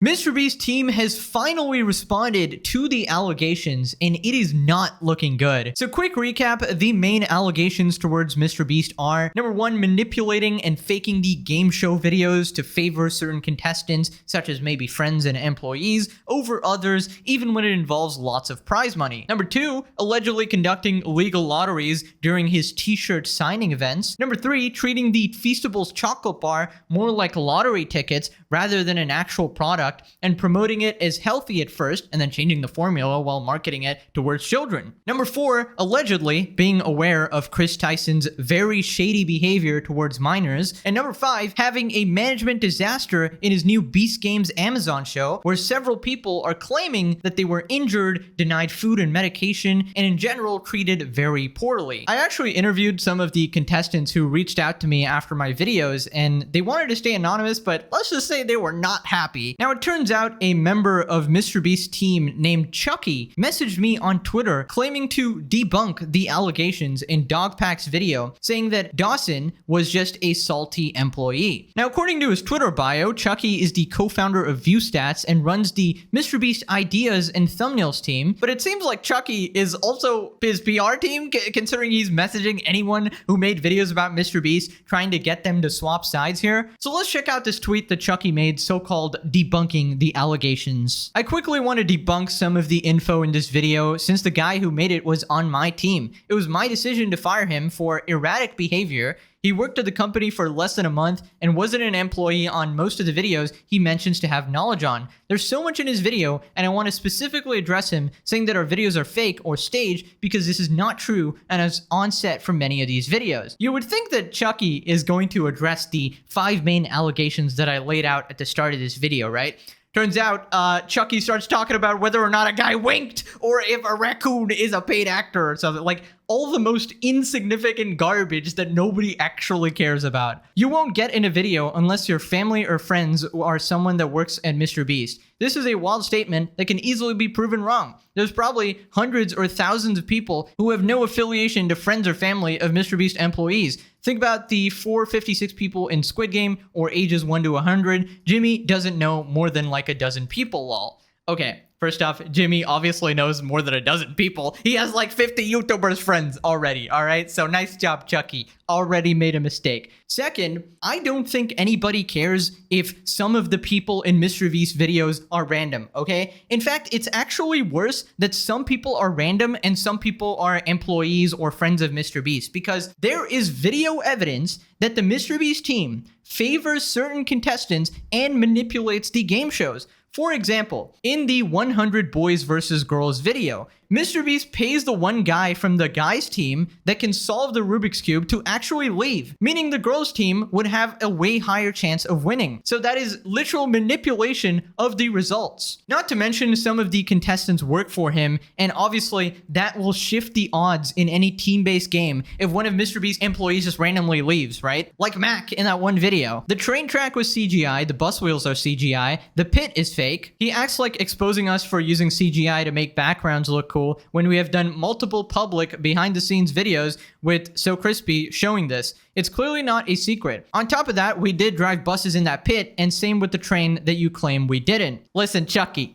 MrBeast's team has finally responded to the allegations, and it is not looking good. So quick recap, the main allegations towards MrBeast are, number one, manipulating and faking the game show videos to favor certain contestants, such as maybe friends and employees, over others, even when it involves lots of prize money. Number two, allegedly conducting illegal lotteries during his t-shirt signing events. Number three, treating the Feastables chocolate bar more like lottery tickets rather than an actual product, and promoting it as healthy at first and then changing the formula while marketing it towards children. Number four, allegedly being aware of Chris Tyson's very shady behavior towards minors. And number five, having a management disaster in his new Beast Games Amazon show, where several people are claiming that they were injured, denied food and medication, and in general treated very poorly. I actually interviewed some of the contestants who reached out to me after my videos, and they wanted to stay anonymous, but let's just say they were not happy. Now, it turns out a member of MrBeast's team named Chucky messaged me on Twitter claiming to debunk the allegations in Dogpack's video, saying that Dawson was just a salty employee. Now, according to his Twitter bio, Chucky is the co-founder of ViewStats and runs the MrBeast Ideas and Thumbnails team, but it seems like Chucky is also his PR team, considering he's messaging anyone who made videos about MrBeast, trying to get them to swap sides here. So let's check out this tweet that Chucky made, so-called debunking the allegations. I quickly want to debunk some of the info in this video since the guy who made it was on my team. It was my decision to fire him for erratic behavior. He worked at the company for less than a month and wasn't an employee on most of the videos he mentions to have knowledge on. There's so much in his video, and I want to specifically address him, saying that our videos are fake or staged because this is not true and is on set for many of these videos. You would think that Chucky is going to address the 5 main allegations that I laid out at the start of this video, right? Turns out, Chucky starts talking about whether or not a guy winked or if a raccoon is a paid actor or something. Like, all the most insignificant garbage that nobody actually cares about. You won't get in a video unless your family or friends are someone that works at MrBeast. This is a wild statement that can easily be proven wrong. There's probably hundreds or thousands of people who have no affiliation to friends or family of MrBeast employees. Think about the 456 people in Squid Game, or ages 1 to 100. Jimmy doesn't know more than like a dozen people, lol. Okay, first off, Jimmy obviously knows more than a dozen people. He has like 50 YouTubers friends already, all right? So nice job, Chucky. Already made a mistake. Second, I don't think anybody cares if some of the people in MrBeast videos are random, okay? In fact, it's actually worse that some people are random and some people are employees or friends of MrBeast, because there is video evidence that the MrBeast team favors certain contestants and manipulates the game shows. For example, in the 100 Boys vs. Girls video, MrBeast pays the one guy from the guys team that can solve the Rubik's Cube to actually leave, meaning the girls team would have a way higher chance of winning. So that is literal manipulation of the results. Not to mention, some of the contestants work for him, and obviously that will shift the odds in any team-based game if one of MrBeast's employees just randomly leaves, right? Like Mac in that one video. The train track was CGI, the bus wheels are CGI, the pit is fake. He acts like exposing us for using CGI to make backgrounds look cool, when we have done multiple public behind-the-scenes videos with So Crispy showing this. It's clearly not a secret. On top of that, we did drive buses in that pit, and same with the train that you claim we didn't. Listen, Chucky,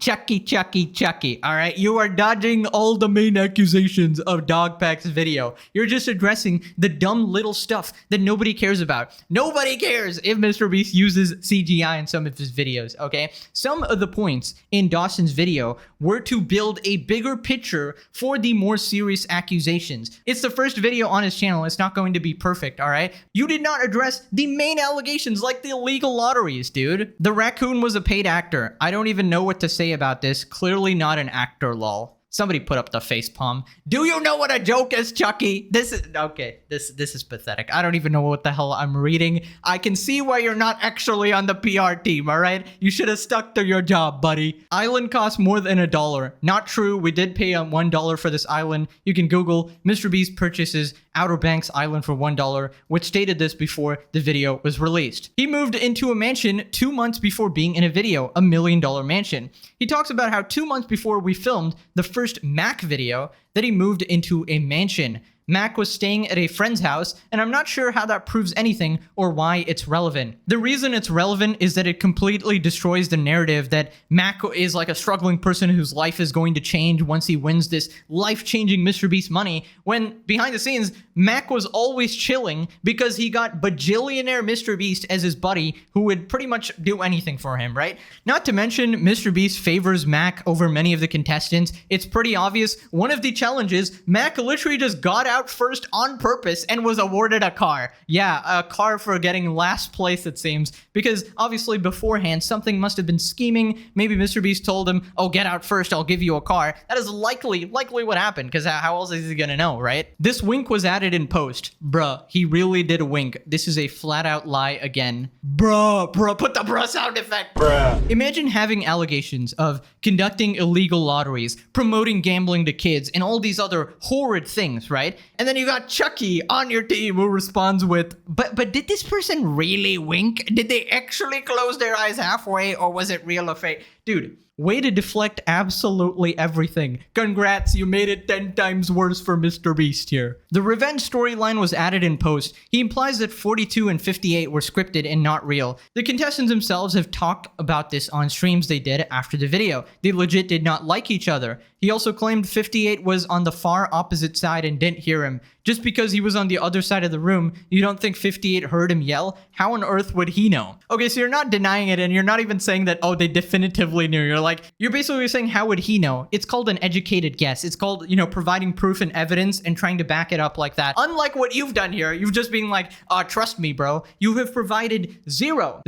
all right? You are dodging all the main accusations of Dogpack's video. You're just addressing the dumb little stuff that nobody cares about. Nobody cares if MrBeast uses CGI in some of his videos, okay? Some of the points in Dawson's video were to build a bigger picture for the more serious accusations. It's the first video on his channel. It's not going to be perfect, all right? You did not address the main allegations, like the illegal lotteries, dude. The raccoon was a paid actor. I don't even know what to say about this. Clearly not an actor, lol. Somebody put up the facepalm. Do you know what a joke is, Chucky? This is okay. This is pathetic. I don't even know what the hell I'm reading. I can see why you're not actually on the PR team, all right? You should have stuck to your job, buddy. Island costs more than $1. Not true. We did pay $1 for this island. You can Google MrBeast purchases Outer Banks Island for $1, which stated this before the video was released. He moved into a mansion 2 months before being in a video, $1 million mansion. He talks about how 2 months before we filmed the first Mac video that he moved into a mansion. Mac was staying at a friend's house, and I'm not sure how that proves anything or why it's relevant. The reason it's relevant is that it completely destroys the narrative that Mac is like a struggling person whose life is going to change once he wins this life-changing MrBeast money, when behind the scenes, Mac was always chilling because he got bajillionaire MrBeast as his buddy who would pretty much do anything for him, right? Not to mention, MrBeast favors Mac over many of the contestants. It's pretty obvious. One of the challenges, Mac literally just got out first on purpose and was awarded a car. Yeah, a car for getting last place, it seems, because obviously beforehand, something must have been scheming. Maybe MrBeast told him, oh, get out first, I'll give you a car. That is likely what happened, because how else is he gonna know, right? This wink was added in post. Bruh, he really did a wink. This is a flat out lie again. Bruh, put the bruh sound effect. Bruh. Imagine having allegations of conducting illegal lotteries, promoting gambling to kids, and all these other horrid things, right? And then you got Chucky on your team who responds with, but did this person really wink? Did they actually close their eyes halfway, or was it real or fake? Dude, way to deflect absolutely everything. Congrats, you made it 10 times worse for MrBeast here. The revenge storyline was added in post. He implies that 42 and 58 were scripted and not real. The contestants themselves have talked about this on streams they did after the video. They legit did not like each other. He also claimed 58 was on the far opposite side and didn't hear him. Just because he was on the other side of the room, you don't think 58 heard him yell? How on earth would he know? Okay, so you're not denying it, and you're not even saying that, oh, they definitively knew. You're basically saying, how would he know? It's called an educated guess. It's called, providing proof and evidence and trying to back it up like that. Unlike what you've done here, you've just been like, trust me, bro. You have provided zero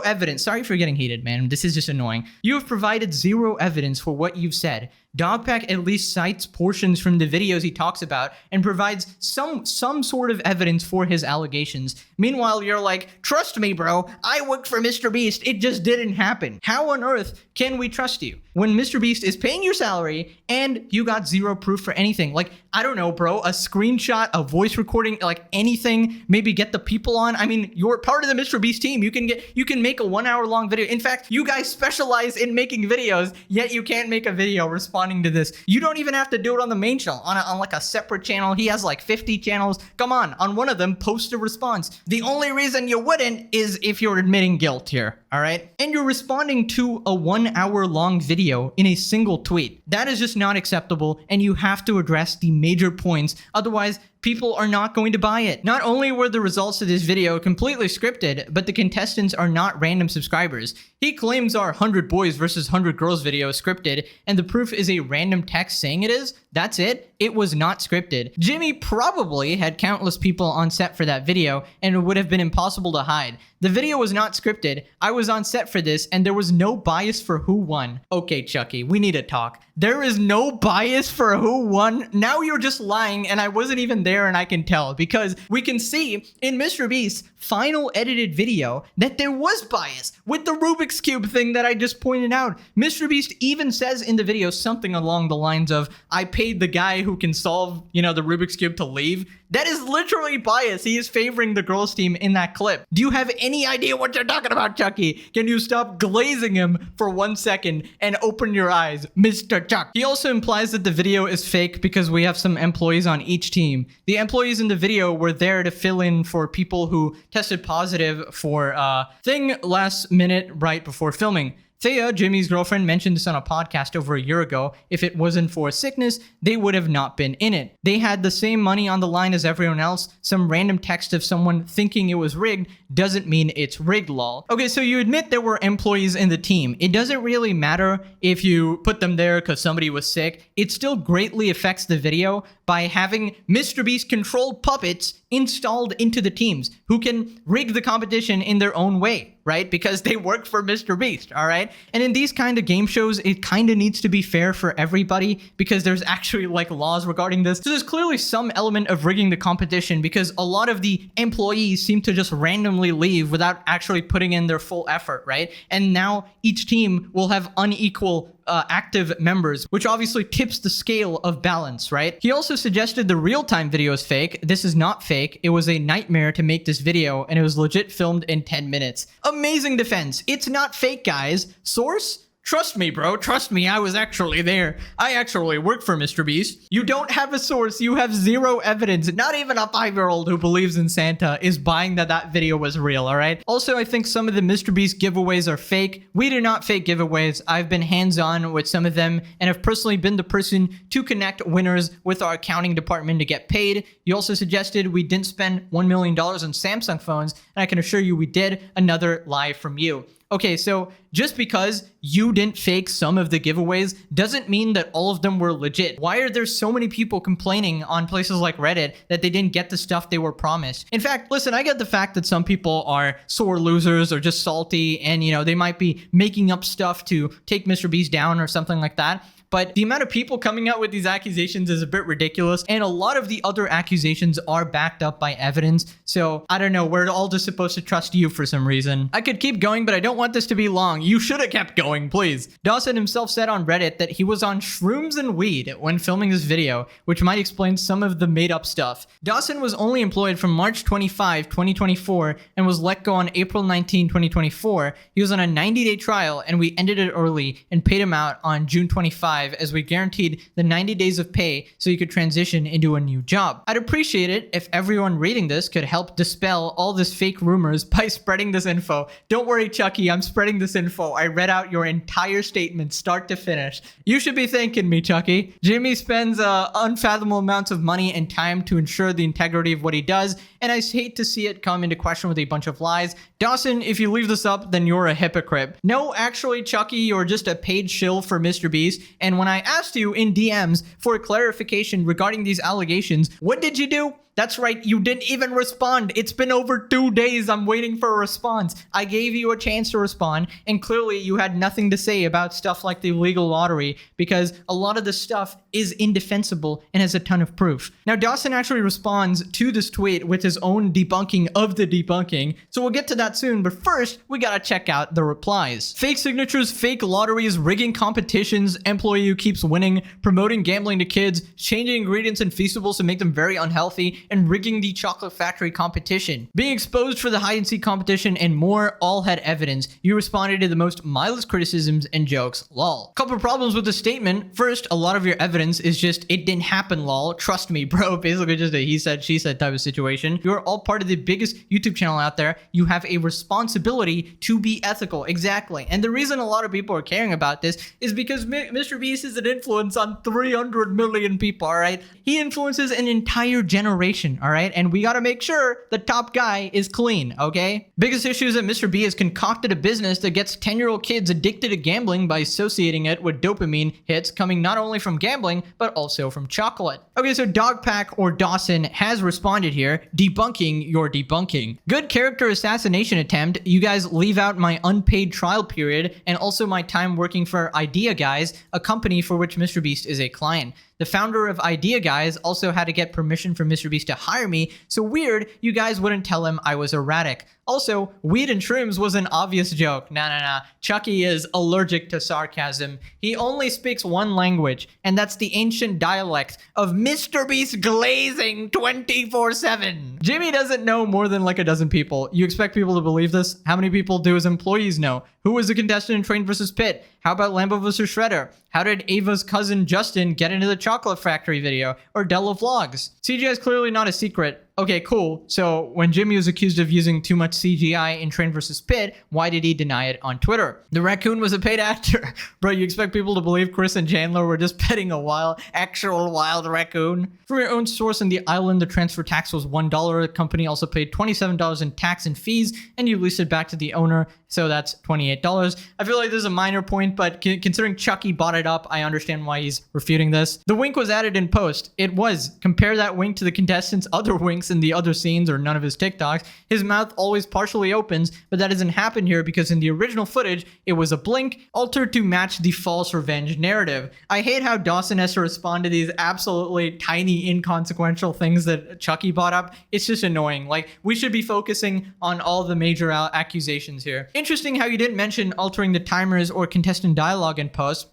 evidence. Sorry for getting heated, man. This is just annoying. You have provided zero evidence for what you've said. Dogpack at least cites portions from the videos he talks about and provides some sort of evidence for his allegations. Meanwhile, you're like, trust me, bro, I worked for MrBeast, it just didn't happen. How on earth can we trust you when MrBeast is paying your salary and you got zero proof for anything? Like, I don't know, bro, a screenshot, a voice recording, like anything, maybe get the people on. I mean, you're part of the MrBeast team. You can make a 1 hour long video. In fact, you guys specialize in making videos, yet you can't make a video responding to this. You don't even have to do it on the main channel, on like a separate channel. He has like 50 channels. Come on one of them, post a response. The only reason you wouldn't is if you're admitting guilt here, all right? And you're responding to a 1 hour long video in a single tweet. That is just not acceptable, and you have to address the major points. Otherwise, people are not going to buy it. Not only were the results of this video completely scripted, but the contestants are not random subscribers. He claims our 100 boys versus 100 girls video is scripted, and the proof is a random text saying it is. That's it. It was not scripted. Jimmy probably had countless people on set for that video, and it would have been impossible to hide. The video was not scripted. I was on set for this, and there was no bias for who won. Okay, Chucky, we need to talk. There is no bias for who won? Now you're just lying, and I wasn't even there, and I can tell, because we can see in MrBeast's final edited video that there was bias with the Rubik's Cube thing that I just pointed out. MrBeast even says in the video something along the lines of, I paid the guy who can solve, the Rubik's Cube to leave. That is literally bias. He is favoring the girls team in that clip. Do you have any idea what you're talking about, Chucky? Can you stop glazing him for 1 second and open your eyes, Mr. Chuck? He also implies that the video is fake because we have some employees on each team. The employees in the video were there to fill in for people who tested positive for thing last minute right before filming. Thea, Jimmy's girlfriend, mentioned this on a podcast over a year ago. If it wasn't for sickness, they would have not been in it. They had the same money on the line as everyone else. Some random text of someone thinking it was rigged doesn't mean it's rigged, lol. Okay, so you admit there were employees in the team. It doesn't really matter if you put them there because somebody was sick. It still greatly affects the video by having MrBeast controlled puppets installed into the teams who can rig the competition in their own way, right? Because they work for MrBeast, all right? And in these kind of game shows, it kind of needs to be fair for everybody because there's actually like laws regarding this. So there's clearly some element of rigging the competition because a lot of the employees seem to just randomly leave without actually putting in their full effort, right? And now each team will have unequal active members, which obviously tips the scale of balance, right? He also suggested the real-time video is fake. This is not fake. It was a nightmare to make this video, and it was legit filmed in 10 minutes. Amazing defense. It's not fake, guys. Source? Trust me, bro. Trust me. I was actually there. I actually worked for MrBeast. You don't have a source. You have zero evidence. Not even a 5-year-old who believes in Santa is buying that video was real, all right? Also, I think some of the MrBeast giveaways are fake. We do not fake giveaways. I've been hands-on with some of them and have personally been the person to connect winners with our accounting department to get paid. You also suggested we didn't spend $1 million on Samsung phones, and I can assure you we did. Another lie from you. Okay, so just because you didn't fake some of the giveaways doesn't mean that all of them were legit. Why are there so many people complaining on places like Reddit that they didn't get the stuff they were promised? In fact, listen, I get the fact that some people are sore losers or just salty and, you know, they might be making up stuff to take MrBeast down or something like that. But the amount of people coming out with these accusations is a bit ridiculous. And a lot of the other accusations are backed up by evidence. So I don't know, we're all just supposed to trust you for some reason. I could keep going, but I don't want this to be long. You should have kept going, please. Dawson himself said on Reddit that he was on shrooms and weed when filming this video, which might explain some of the made up stuff. Dawson was only employed from March 25, 2024, and was let go on April 19, 2024. He was on a 90-day trial, and we ended it early and paid him out on June 25, as we guaranteed the 90 days of pay so he could transition into a new job. I'd appreciate it if everyone reading this could help dispel all this fake rumors by spreading this info. Don't worry, Chucky, I'm spreading this info. I read out your entire statement, start to finish. You should be thanking me, Chucky. Jimmy spends unfathomable amounts of money and time to ensure the integrity of what he does, and I hate to see it come into question with a bunch of lies. Dawson, if you leave this up, then you're a hypocrite. No, actually, Chucky, you're just a paid shill for MrBeast, and when I asked you in DMs for clarification regarding these allegations, what did you do? That's right, you didn't even respond. It's been over 2 days. I'm waiting for a response. I gave you a chance to respond, and clearly you had nothing to say about stuff like the illegal lottery because a lot of this stuff is indefensible and has a ton of proof. Now, Dawson actually responds to this tweet with his own debunking of the debunking, so we'll get to that soon, but first, we gotta check out the replies. Fake signatures, fake lotteries, rigging competitions, employee who keeps winning, promoting gambling to kids, changing ingredients in Feastables to make them very unhealthy, and rigging the chocolate factory competition. Being exposed for the hide-and-seek competition and more all had evidence. You responded to the most mindless criticisms and jokes, lol. Couple problems with the statement. First, a lot of your evidence is just, it didn't happen, lol. Trust me, bro. Basically just a he said, she said type of situation. You're all part of the biggest YouTube channel out there. You have a responsibility to be ethical. Exactly. And the reason a lot of people are caring about this is because MrBeast is an influence on 300 million people, all right? He influences an entire generation. All right, and we got to make sure the top guy is clean, okay? Biggest issue is that MrBeast has concocted a business that gets 10-year-old kids addicted to gambling by associating it with dopamine hits coming not only from gambling, but also from chocolate. Okay, so Dogpack or Dawson has responded here, debunking your debunking. Good character assassination attempt. You guys leave out my unpaid trial period and also my time working for Idea Guys, a company for which MrBeast is a client. The founder of Idea Guys also had to get permission from MrBeast to hire me, so weird you guys wouldn't tell him I was erratic. Also, weed and shrooms was an obvious joke. Nah. Chucky is allergic to sarcasm. He only speaks one language, and that's the ancient dialect of MrBeast glazing 24/7. Jimmy doesn't know more than like a dozen people. You expect people to believe this? How many people do his employees know? Who was the contestant in Train vs. Pit? How about Lambo vs. Shredder? How did Ava's cousin Justin get into the Chocolate Factory video? Or Della Vlogs? CGI is clearly not a secret. Okay, cool. So when Jimmy was accused of using too much CGI in Train vs. Pit, why did he deny it on Twitter? The raccoon was a paid actor. Bro, you expect people to believe Chris and Chandler were just petting a actual wild raccoon? From your own source in the island, the transfer tax was $1. The company also paid $27 in tax and fees, and you leased it back to the owner, so that's $28. I feel like this is a minor point, but considering Chucky bought it up, I understand why he's refuting this. The wink was added in post. It was. Compare that wink to the contestant's other winks in the other scenes or none of his TikToks. His mouth always partially opens, but that doesn't happen here because in the original footage, it was a blink, altered to match the false revenge narrative. I hate how Dawson has to respond to these absolutely tiny, inconsequential things that Chucky brought up. It's just annoying. Like, we should be focusing on all the major accusations here. Interesting how you didn't mention altering the timers or contestant dialogue in post.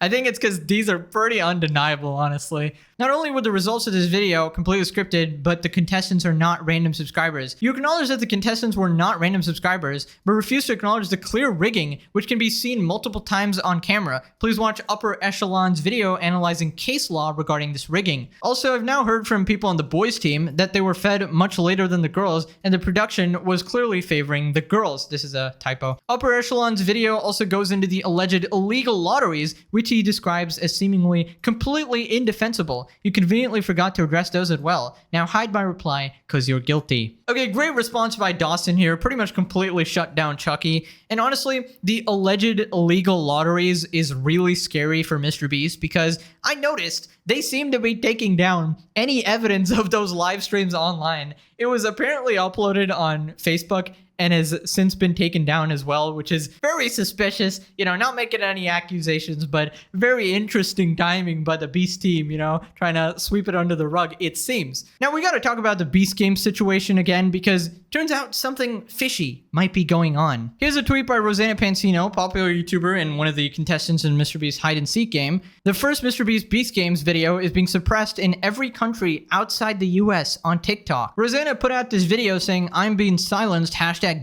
I think it's because these are pretty undeniable, honestly. Not only were the results of this video completely scripted, but the contestants are not random subscribers. You acknowledge that the contestants were not random subscribers, but refuse to acknowledge the clear rigging, which can be seen multiple times on camera. Please watch Upper Echelon's video analyzing case law regarding this rigging. Also, I've now heard from people on the boys team that they were fed much later than the girls, and the production was clearly favoring the girls. This is a typo. Upper Echelon's video also goes into the alleged illegal lotteries, which he describes as seemingly completely indefensible. You conveniently forgot to address those as well. Now hide my reply, cause you're guilty. Okay, great response by Dawson here. Pretty much completely shut down Chucky. And honestly, the alleged illegal lotteries is really scary for MrBeast because I noticed they seem to be taking down any evidence of those live streams online. It was apparently uploaded on Facebook and has since been taken down as well, which is very suspicious. You know, not making any accusations, but very interesting timing by the Beast team, you know, trying to sweep it under the rug, it seems. Now, we got to talk about the Beast game situation again, because turns out something fishy might be going on. Here's a tweet by Rosanna Pansino, popular YouTuber and one of the contestants in MrBeast's hide and seek game. The first MrBeast Beast Games video is being suppressed in every country outside the US on TikTok. Rosanna put out this video saying, "I'm being silenced,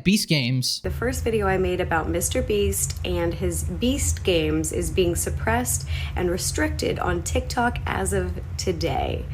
#Beast Games." The first video I made about MrBeast and his Beast Games is being suppressed and restricted on TikTok as of today.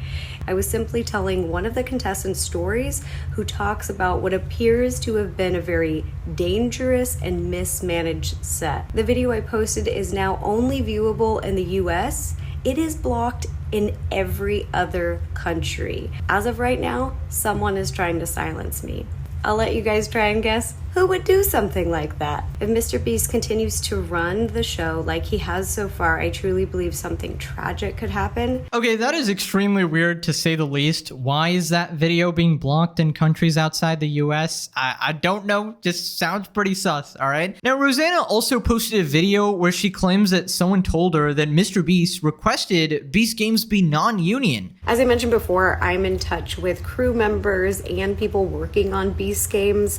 I was simply telling one of the contestants' stories who talks about what appears to have been a very dangerous and mismanaged set. The video I posted is now only viewable in the US. It is blocked in every other country. As of right now, someone is trying to silence me. I'll let you guys try and guess who would do something like that. If MrBeast continues to run the show like he has so far, I truly believe something tragic could happen. Okay, that is extremely weird to say the least. Why is that video being blocked in countries outside the US? I don't know, just sounds pretty sus, alright? Now, Rosanna also posted a video where she claims that someone told her that MrBeast requested Beast Games be non-union. As I mentioned before, I'm in touch with crew members and people working on Beast Games.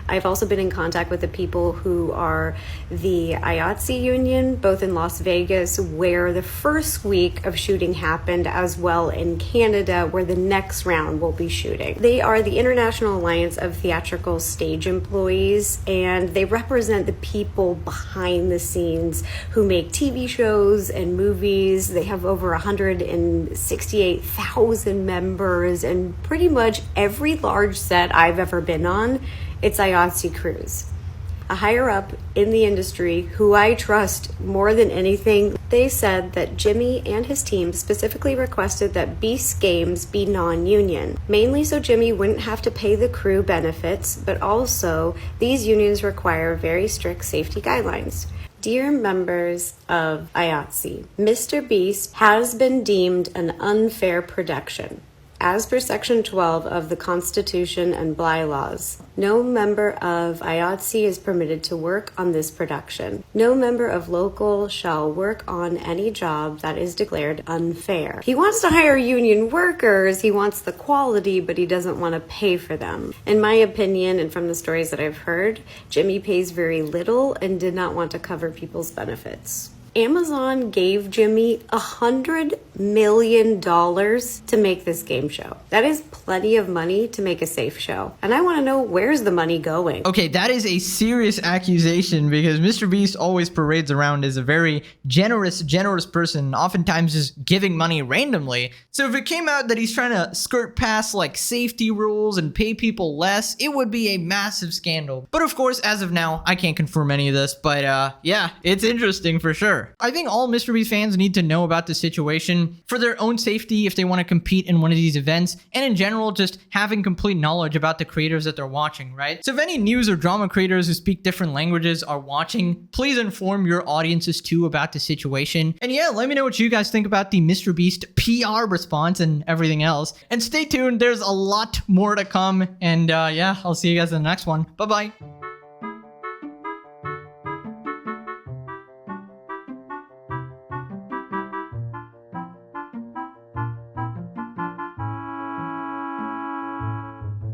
I've also been in contact with the people who are the IATSE union, both in Las Vegas, where the first week of shooting happened, as well in Canada, where the next round will be shooting. They are the International Alliance of Theatrical Stage Employees, and they represent the people behind the scenes who make TV shows and movies. They have over 168,000 members, and pretty much every large set I've ever been on, it's IATSE crews. A higher up in the industry who I trust more than anything, they said that Jimmy and his team specifically requested that Beast Games be non-union, mainly so Jimmy wouldn't have to pay the crew benefits, but also these unions require very strict safety guidelines. Dear members of IATSE, MrBeast has been deemed an unfair production. As per Section 12 of the Constitution and bylaws, no member of IATSE is permitted to work on this production. No member of local shall work on any job that is declared unfair. He wants to hire union workers, he wants the quality, but he doesn't want to pay for them. In my opinion, and from the stories that I've heard, Jimmy pays very little and did not want to cover people's benefits. Amazon gave Jimmy $100 million to make this game show. That is plenty of money to make a safe show. And I want to know, where's the money going? Okay, that is a serious accusation because MrBeast always parades around as a very generous person, oftentimes just giving money randomly. So if it came out that he's trying to skirt past like safety rules and pay people less, it would be a massive scandal. But of course, as of now, I can't confirm any of this, but yeah, it's interesting for sure. I think all MrBeast fans need to know about the situation for their own safety if they want to compete in one of these events, and in general, just having complete knowledge about the creators that they're watching, right? So if any news or drama creators who speak different languages are watching, please inform your audiences too about the situation. And yeah, let me know what you guys think about the MrBeast PR response and everything else. And stay tuned, there's a lot more to come. And yeah, I'll see you guys in the next one. Bye-bye.